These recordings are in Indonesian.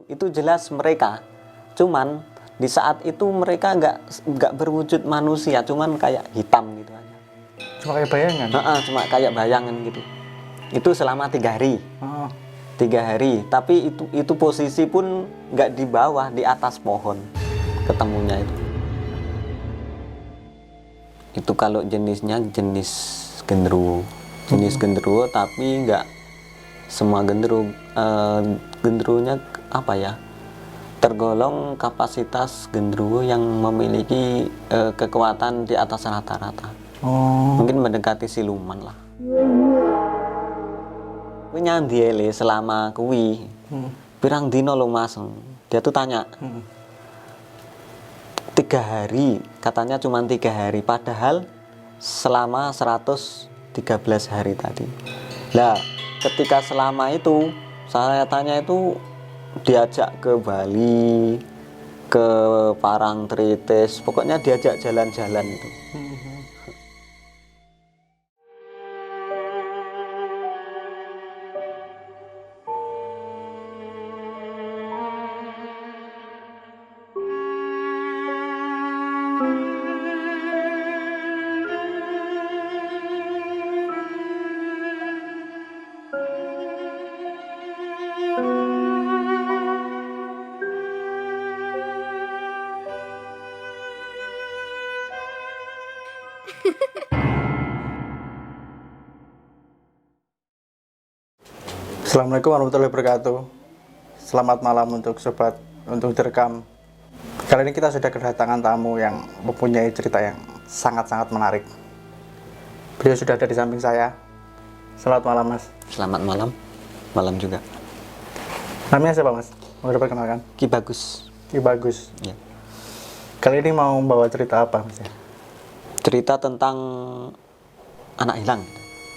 Itu jelas mereka, cuman di saat itu mereka nggak berwujud manusia, cuman kayak hitam gitu aja. Cuma kayak bayangan? Cuma kayak bayangan gitu. Itu selama 3 hari. Oh. 3 hari, tapi itu posisi pun nggak di bawah, di atas pohon ketemunya itu. Itu kalau jenisnya jenis genderuwo. Jenis genderuwo, tapi nggak semua genderuwo. Genderuwonya apa ya? Tergolong kapasitas genderuwo yang memiliki kekuatan di atas rata-rata. Oh. Mungkin mendekati siluman lah. Kuwi nyandhiele selama kuwi. Pirang dino lo Mas? Dia tuh tanya. 3 hari, katanya cuma 3 hari, padahal selama 113 hari tadi. Lah, ketika selama itu saya tanya itu diajak ke Bali, ke Parangtritis, pokoknya diajak jalan-jalan itu. Assalamualaikum warahmatullahi wabarakatuh. Selamat malam untuk sobat untuk direkam. Kali ini kita sudah kedatangan tamu yang mempunyai cerita yang sangat-sangat menarik. Beliau sudah ada di samping saya. Selamat malam Mas. Selamat malam. Malam juga. Namanya siapa Mas? Mau diperkenalkan? Ki Bagus. Ki Bagus. Ya. Kali ini mau membawa cerita apa Mas? Cerita tentang anak hilang.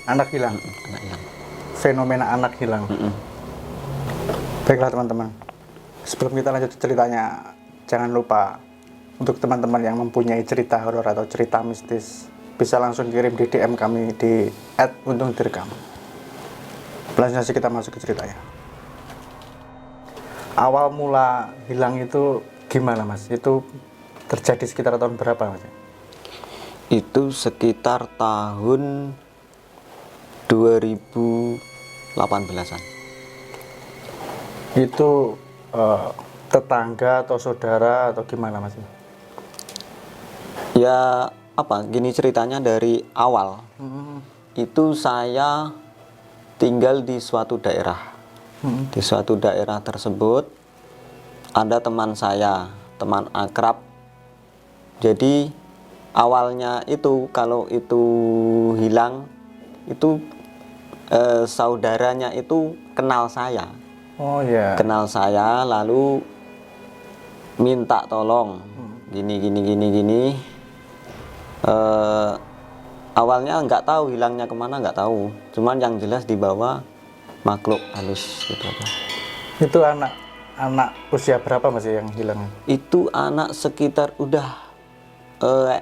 Anak hilang. Anak hilang. Fenomena anak hilang. Baiklah teman-teman, sebelum kita lanjut ceritanya, jangan lupa untuk teman-teman yang mempunyai cerita horor atau cerita mistis, bisa langsung kirim di DM kami di @untungdirekam. Selanjutnya kita masuk ke ceritanya. Awal mula hilang itu gimana Mas? Itu terjadi sekitar tahun berapa Mas? Itu sekitar tahun 2018-an. Itu tetangga atau saudara atau gimana Mas? Ya apa, gini ceritanya dari awal. Itu saya tinggal di suatu daerah. Di suatu daerah tersebut ada teman saya, teman akrab. Jadi awalnya itu kalau itu hilang itu saudaranya itu kenal saya. Oh ya. Kenal saya, lalu minta tolong gini. Awalnya nggak tahu hilangnya kemana, nggak tahu. Cuman yang jelas dibawa makhluk halus gitu aja. Itu anak usia berapa Mas yang hilang? Itu anak sekitar udah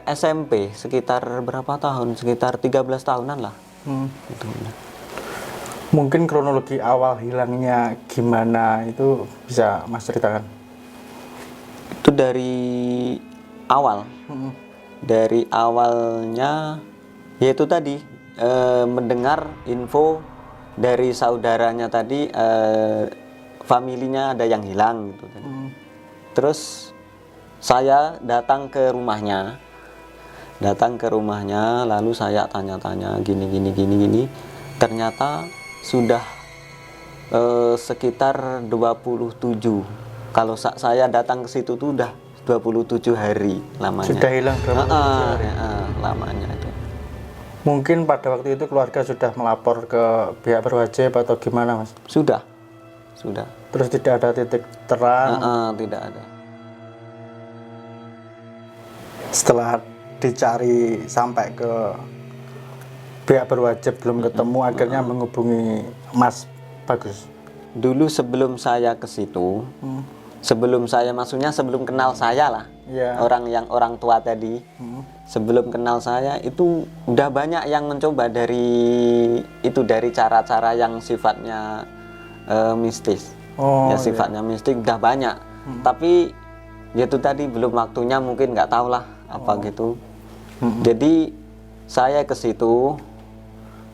SMP, sekitar berapa tahun? Sekitar 13 tahunan lah. Gitu. Mungkin kronologi awal hilangnya gimana itu bisa Mas ceritakan? Itu dari awal. Dari awalnya yaitu tadi mendengar info dari saudaranya tadi, familinya ada yang hilang gitu. Terus saya datang ke rumahnya. Lalu saya tanya-tanya gini. Ternyata sudah sekitar 27. Kalau saya datang ke situ tuh udah 27 hari lamanya. Sudah hilang 27 hari. Lamanya itu. Mungkin pada waktu itu keluarga sudah melapor ke pihak berwajib atau gimana Mas? Sudah. Terus tidak ada titik terang. Tidak ada. Setelah dicari sampai ke pihak berwajib belum ketemu, akhirnya menghubungi Mas Bagus. Dulu sebelum saya ke situ, sebelum saya maksudnya sebelum kenal saya lah, orang tua tadi, sebelum kenal saya itu udah banyak yang mencoba dari cara-cara yang sifatnya mistis. Oh, ya sifatnya mistik udah banyak. Tapi ya itu tadi belum waktunya, mungkin nggak tahu lah apa gitu. Jadi saya ke situ,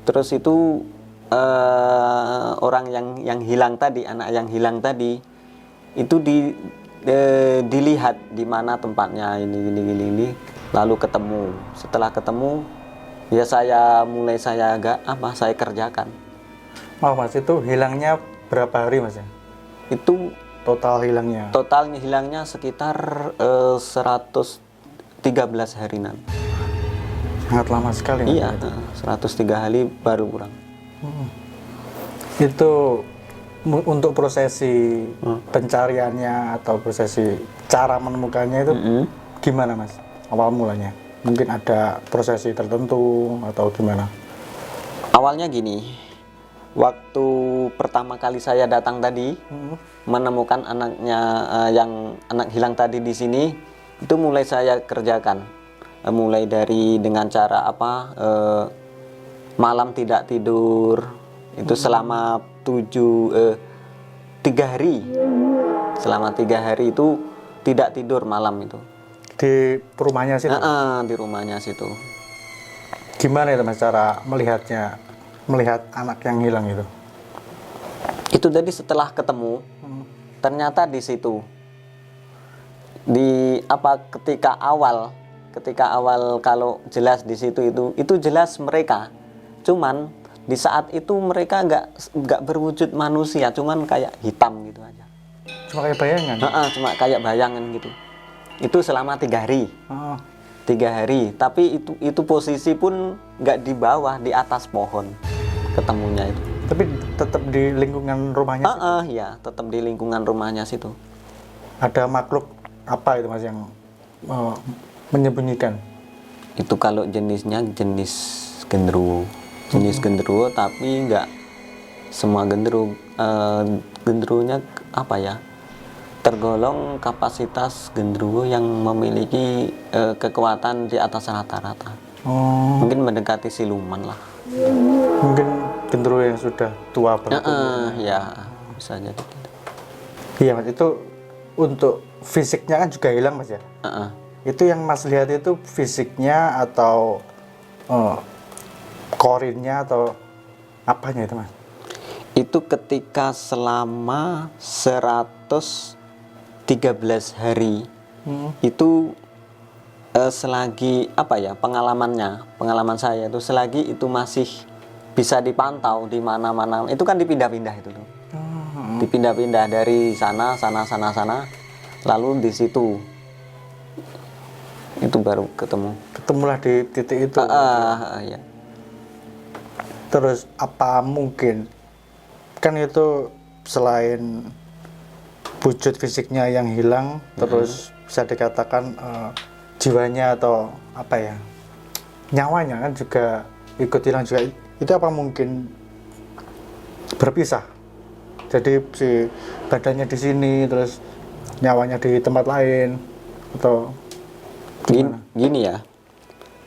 terus itu orang yang hilang tadi, anak yang hilang tadi itu dilihat di mana tempatnya ini, lalu ketemu. Setelah ketemu ya saya agak saya kerjakan. Oh Mas, itu hilangnya berapa hari Mas ya? Itu Total hilangnya? totalnya hilangnya sekitar 113 harinan. Sangat lama sekali Mas. Iya, 103 hari baru pulang. Itu untuk prosesi pencariannya atau prosesi cara menemukannya itu gimana Mas? Awal mulanya? Mungkin ada prosesi tertentu atau gimana? Awalnya gini, waktu pertama kali saya datang tadi menemukan anaknya yang anak hilang tadi di sini, itu mulai saya kerjakan. Mulai dari dengan cara malam tidak tidur itu selama 3 hari. Selama 3 hari itu tidak tidur malam itu. Di rumahnya situ? Di rumahnya situ. Gimana itu Mas cara melihatnya, melihat anak yang hilang itu? Itu tadi setelah ketemu, ternyata di situ, ketika awal kalau jelas di situ itu jelas mereka. Cuman di saat itu mereka nggak berwujud manusia, cuman kayak hitam gitu aja. Cuma kayak bayangan? Cuma kayak bayangan gitu. Itu selama 3 hari. 3 hari, tapi itu posisi pun nggak di bawah, di atas pohon ketemunya itu. Tapi tetap di lingkungan rumahnya situ? Ya, tetap di lingkungan rumahnya situ. Ada makhluk apa itu Mas yang menyembunyikan? Itu kalau jenisnya jenis genderuwo. Jenis genderuwo, tapi nggak semua genderuwo. Genderuwonya tergolong kapasitas genderuwo yang memiliki kekuatan di atas rata-rata. Mungkin mendekati siluman lah. Mungkin genderuwo yang sudah tua banget. Ya, bisa jadi gitu. Iya Mas, itu untuk fisiknya kan juga hilang Mas ya? Itu yang Mas lihat itu fisiknya atau korinnya atau apanya itu Mas? Itu ketika selama 113 hari itu selagi pengalaman saya itu selagi itu masih bisa dipantau di mana-mana, itu kan dipindah-pindah itu tuh. Dipindah-pindah dari sana, lalu di situ itu baru ketemulah di titik itu. Ya. Terus apa mungkin kan itu selain wujud fisiknya yang hilang, terus bisa dikatakan jiwanya atau nyawanya kan juga ikut hilang juga. Itu apa mungkin berpisah? Jadi si badannya di sini, terus nyawanya di tempat lain, atau gimana? Gini ya,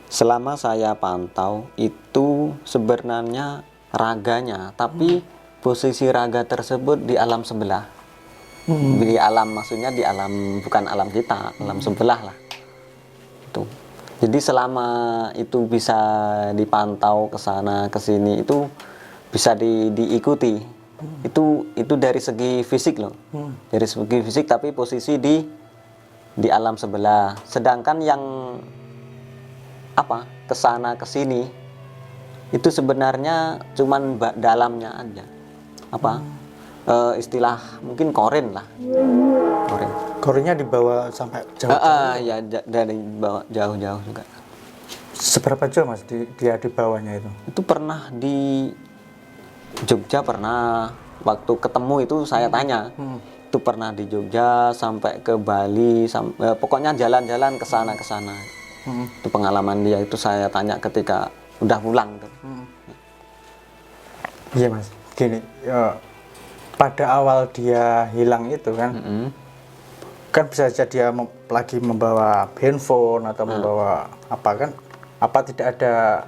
selama saya pantau itu sebenarnya raganya, tapi posisi raga tersebut di alam sebelah. Di alam, maksudnya di alam, bukan alam kita, alam sebelah lah. Itu. Jadi selama itu bisa dipantau ke sana ke sini, itu bisa diikuti. Itu dari segi fisik loh. Dari segi fisik, tapi posisi di alam sebelah. Sedangkan yang ke sana ke sini itu sebenarnya cuman dalamnya aja. Istilah mungkin korin lah. Korinnya dibawa sampai jauh. Ya dari bawa jauh-jauh juga. Seberapa jauh Mas dia di bawahnya itu? Itu pernah di Jogja, pernah waktu ketemu itu saya tanya. Itu pernah di Jogja sampai ke Bali, pokoknya jalan-jalan ke sana. Itu pengalaman dia, itu saya tanya ketika udah pulang tuh. Iya Mas, gini, pada awal dia hilang itu kan, kan bisa saja dia lagi membawa handphone atau membawa apa tidak ada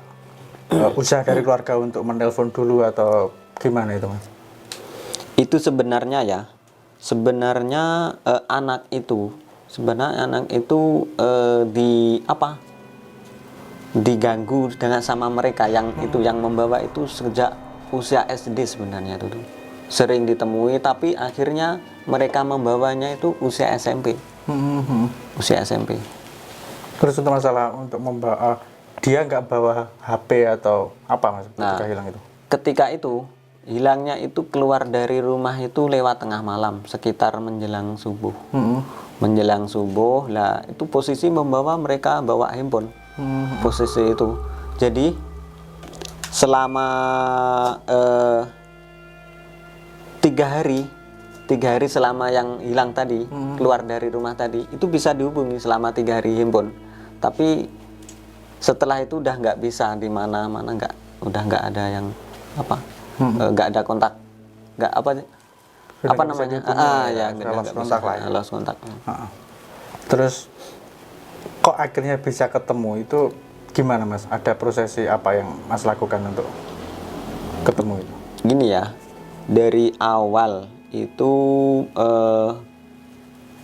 usaha dari keluarga untuk menelpon dulu atau gimana itu Mas? Itu sebenarnya ya, sebenarnya anak itu diganggu dengan sama mereka yang itu yang membawa itu sejak usia SD sebenarnya itu tuh. Sering ditemui, tapi akhirnya mereka membawanya itu usia SMP. Usia SMP. Terus untuk masalah untuk membawa, dia nggak bawa HP atau apa mas ketika hilang itu? Ketika itu hilangnya itu keluar dari rumah itu lewat tengah malam, sekitar menjelang subuh. Menjelang subuh lah, itu posisi mereka bawa handphone. Posisi itu. Jadi selama 3 hari selama yang hilang tadi, keluar dari rumah tadi, itu bisa dihubungi selama 3 hari handphone. Tapi setelah itu udah nggak bisa, di mana-mana udah nggak ada yang nggak ada kontak, nggak apa namanya, lost kontak lah. Lost kontak. Terus kok akhirnya bisa ketemu itu gimana mas? Ada prosesi apa yang mas lakukan untuk ketemu itu? Gini ya, dari awal itu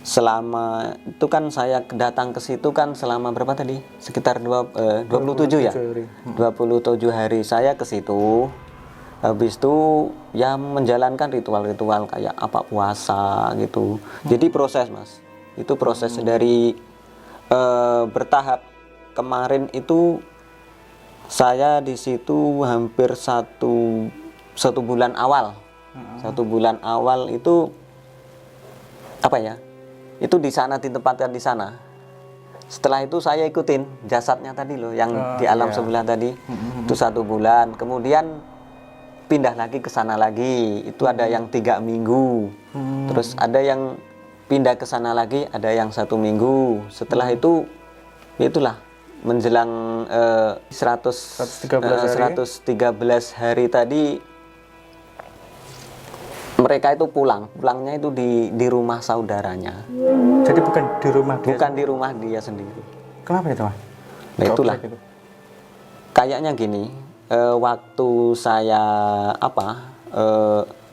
selama itu kan saya datang ke situ kan selama berapa tadi? Sekitar 27 ya. 27 hari saya ke situ. Habis itu ya menjalankan ritual-ritual kayak apa puasa gitu. Jadi proses mas, itu proses dari bertahap. Kemarin itu saya di situ hampir satu bulan awal. 1 bulan awal itu itu di sana, ditempatkan di sana. Setelah itu saya ikutin jasadnya tadi loh yang di alam sebelah tadi. Itu 1 bulan. Kemudian pindah lagi ke sana lagi. Itu ada yang 3 minggu. Terus ada yang pindah ke sana lagi, ada yang 1 minggu. Setelah itu itulah menjelang 113 hari tadi mereka itu pulangnya itu di rumah saudaranya. Jadi bukan di rumah dia? Bukan di rumah dia sendiri. Kenapa itu mas? Nah itulah gitu. Kayaknya gini, waktu saya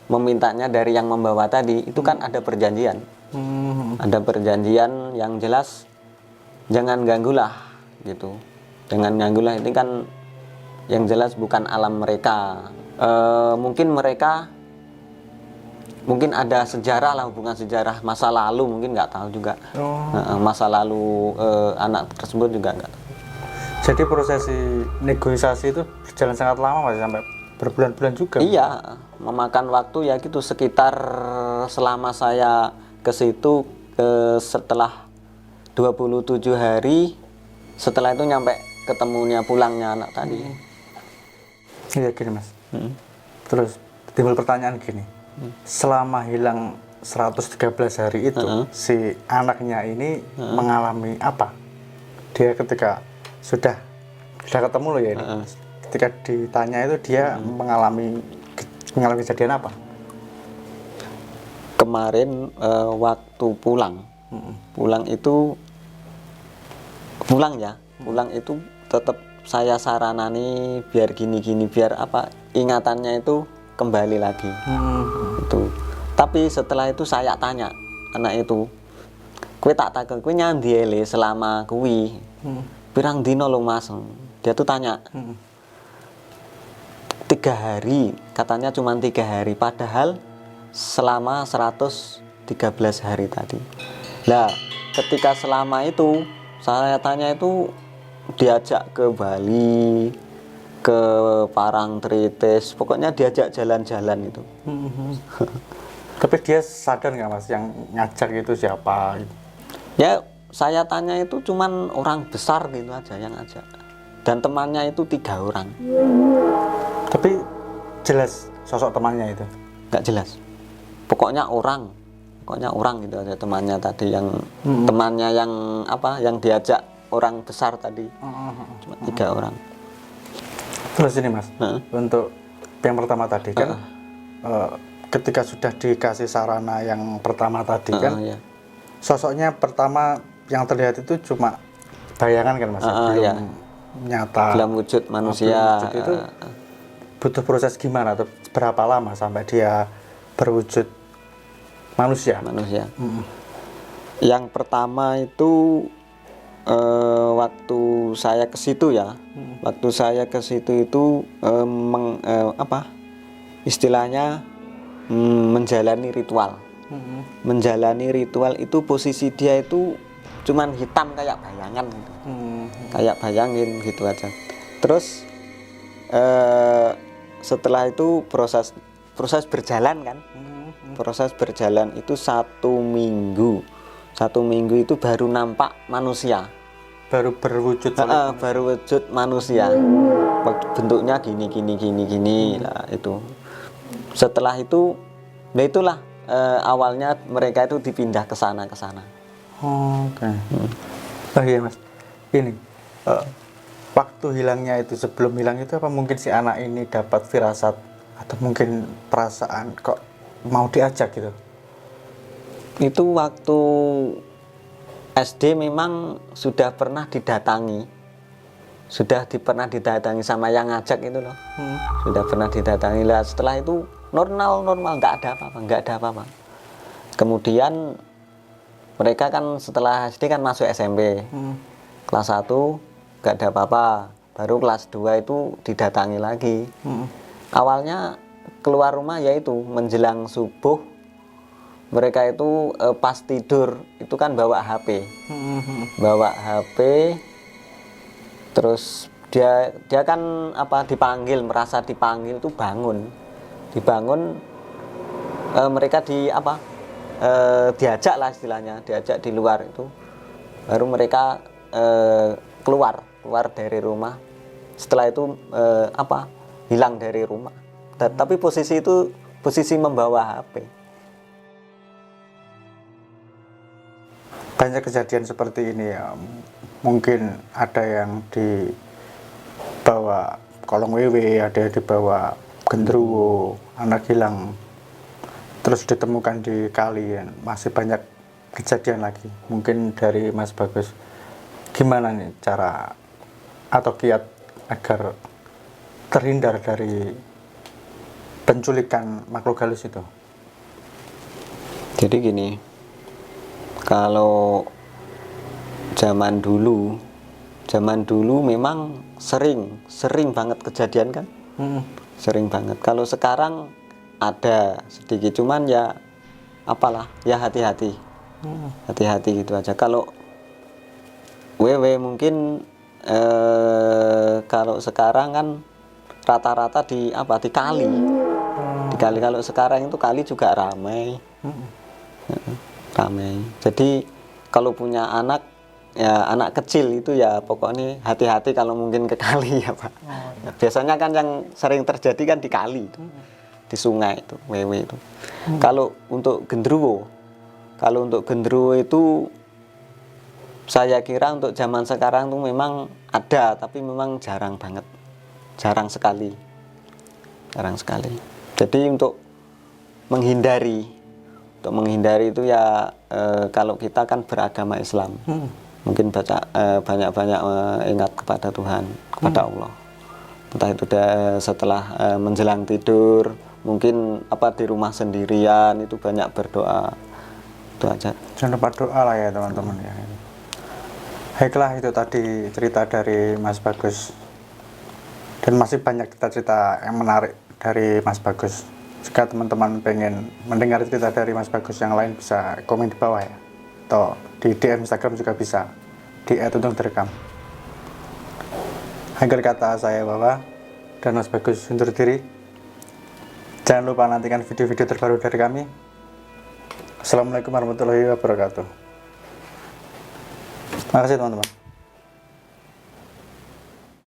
memintanya dari yang membawa tadi itu kan ada perjanjian. Ada perjanjian yang jelas jangan ganggulah gitu. Jangan ganggulah, ini kan yang jelas bukan alam mereka. Mungkin ada sejarah lah, hubungan sejarah masa lalu, mungkin nggak tahu juga. Masa lalu anak tersebut juga nggak tahu. Jadi prosesi negosiasi itu berjalan sangat lama mas, sampai berbulan-bulan juga? Iya, memakan waktu ya gitu, sekitar selama saya ke situ setelah 27 hari, setelah itu nyampe ketemunya pulangnya anak tadi. Iya gini mas, terus timbul pertanyaan gini, selama hilang 113 hari itu si anaknya ini mengalami apa? Dia ketika sudah ketemu loh ya ini, ketika ditanya itu dia mengalami kejadian apa? Kemarin waktu pulang itu tetap saya saranani biar gini biar ingatannya itu kembali lagi. Itu. Tapi setelah itu saya tanya anak itu, kue tak takut kue nyandi ele selama kui pirang dino lo mas. Dia tuh tanya 3 hari, katanya cuma 3 hari, padahal selama 113 hari tadi. Lah ketika selama itu saya tanya itu diajak ke Bali, ke Parangtritis, pokoknya diajak jalan-jalan itu. Tapi dia sadar nggak mas yang ngajak itu siapa? Ya saya tanya itu cuman orang besar gitu aja yang ngajak, dan temannya itu 3 orang. Tapi jelas sosok temannya itu? Nggak jelas. Pokoknya orang gitu aja temannya tadi, yang temannya yang diajak orang besar tadi. Cuma 3 orang. Terus ini mas, untuk yang pertama tadi kan ketika sudah dikasih sarana yang pertama tadi kan, sosoknya pertama yang terlihat itu cuma bayangan kan mas, belum nyata, dalam wujud manusia. Wujud itu butuh proses gimana atau berapa lama sampai dia berwujud manusia. Yang pertama itu waktu saya ke situ ya, waktu saya ke situ itu istilahnya menjalani ritual. Menjalani ritual itu posisi dia itu cuman hitam kayak bayangan gitu. Kayak bayangin gitu aja. Terus setelah itu proses berjalan kan. Proses berjalan itu 1 minggu itu baru nampak manusia, Baru berwujud baru wujud manusia. Bentuknya gini lah itu. Setelah itu, nah itulah awalnya mereka itu dipindah ke sana. Oke. Oh iya Mas, ini waktu hilangnya itu, sebelum hilang itu apa mungkin si anak ini dapat firasat atau mungkin perasaan kok mau diajak gitu? Itu waktu SD memang sudah pernah didatangi sama yang ngajak itu loh. Sudah pernah didatangi lah. Setelah itu normal, nggak ada apa-apa. Kemudian mereka kan setelah SD kan masuk SMP, kelas 1 nggak ada apa-apa, baru kelas 2 itu didatangi lagi. Awalnya keluar rumah yaitu menjelang subuh, mereka itu pas tidur itu kan bawa HP, terus dia kan merasa dipanggil itu dibangun, mereka diajak lah istilahnya, diajak di luar itu, baru mereka keluar dari rumah. Setelah itu hilang dari rumah. Tapi posisi itu posisi membawa HP. Banyak kejadian seperti ini ya. Mungkin ada yang dibawa kolong wewe, ada yang dibawa genderuwo, anak hilang terus ditemukan di kali. Masih banyak kejadian lagi. Mungkin dari Mas Bagus, gimana nih cara atau kiat agar terhindar dari penculikan makhluk halus itu? Jadi gini, kalau zaman dulu memang sering banget kejadian kan, sering banget. Kalau sekarang ada sedikit, cuman ya hati-hati gitu aja. Kalau wewe mungkin kalau sekarang kan rata-rata di kali. Kalau sekarang itu kali juga ramai. Jadi kalau punya anak kecil itu ya pokoknya hati-hati kalau mungkin ke kali ya Pak. Biasanya kan yang sering terjadi kan di kali itu, di sungai itu, wewe itu. Kalau untuk genderuwo itu saya kira untuk zaman sekarang tuh memang ada, tapi memang jarang sekali. Jadi untuk menghindari itu ya kalau kita kan beragama Islam, mungkin banyak-banyak ingat kepada Tuhan, kepada Allah. Entah itu setelah menjelang tidur, mungkin di rumah sendirian itu banyak berdoa. Itu aja. Jangan lupa doa lah ya teman-teman ya. Baiklah, itu tadi cerita dari Mas Bagus. Dan masih banyak cerita yang menarik dari Mas Bagus. Jika teman-teman pengen mendengar cerita dari Mas Bagus yang lain, bisa komen di bawah ya. Atau di DM Instagram juga bisa, di @untung-direkam. Akhir kata saya bahwa dan Mas Bagus undur diri. Jangan lupa nantikan video-video terbaru dari kami. Assalamualaikum warahmatullahi wabarakatuh. Terima kasih teman-teman.